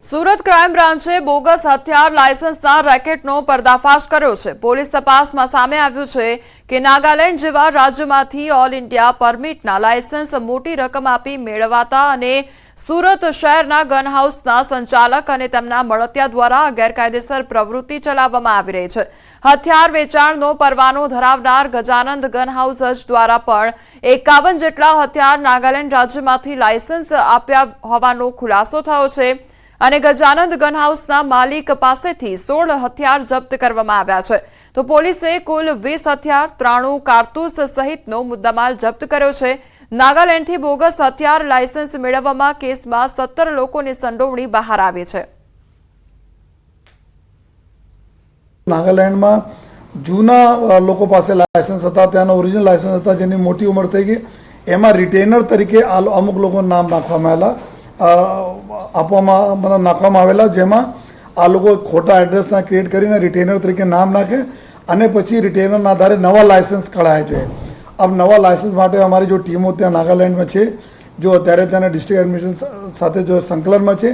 Surat crime બ્રાન્ચે bogus હથિયાર લાયસન્સના રેકેટનો પર્દાફાશ કર્યો છે। પોલીસ તપાસમાં સામે આવ્યું છે કે નાગાલેન્ડ જેવા રાજ્યમાંથી ઓલ ઇન્ડિયા પરમિટના લાયસન્સ મોટી રકમ આપી મેળવાતા અને સુરત શહેરના ગન હાઉસના સંચાલક અને તેમના મળતિયા દ્વારા ગેરકાયદેસર પ્રવૃત્તિ ચલાવવામાં આવી રહી છે। હથિયાર વેચાણનો પરવાનો ધરાવનાર ગજાનંદ ગન હાઉસ દ્વારા પણ 51 જેટલા હથિયાર નાગાલેન્ડ રાજ્યમાંથી લાયસન્સ આપ્યા હોવાનો ખુલાસો થયો છે અને ગજાનંદ ગન હાઉસના માલિક પાસેથી 16 હથિયાર જપ્ત કરવામાં આવ્યા છે। તો પોલીસે કુલ 20 હથિયાર 93 કારતૂસ સહિતનો મુદ્દામાલ જપ્ત કર્યો છે। નાગાલેન્ડથી બોગસ હથિયાર લાયસન્સ મેળવવામાં કેસમાં 17 લોકોની સંડોવણી બહાર આવી છે। નાગાલેન્ડમાં જૂના લોકો પાસે લાયસન્સ હતા, ત્યાંનો ઓરિજિનલ લાયસન્સ હતા, જેની મોટી ઉંમર થઈ ગઈ, એમાં રિટેનર તરીકે અમુક લોકો નામ નાખવામાં આવેલા, જેમાં આ લોકો ખોટા એડ્રેસના ક્રિએટ કરીને રિટેનર તરીકે નામ નાખે અને પછી રિટેનરના આધારે નવા લાયસન્સ કઢાય છે। अब नवा लाइसेंस માટે અમારી जो ટીમો ત્યાં નાગાલેન્ડમાં છે, जो અત્યારે ત્યાંના ડિસ્ટ્રિક્ટ એડમિનિસ્ટ્રેશન સાથે जो સંકલનમાં છે।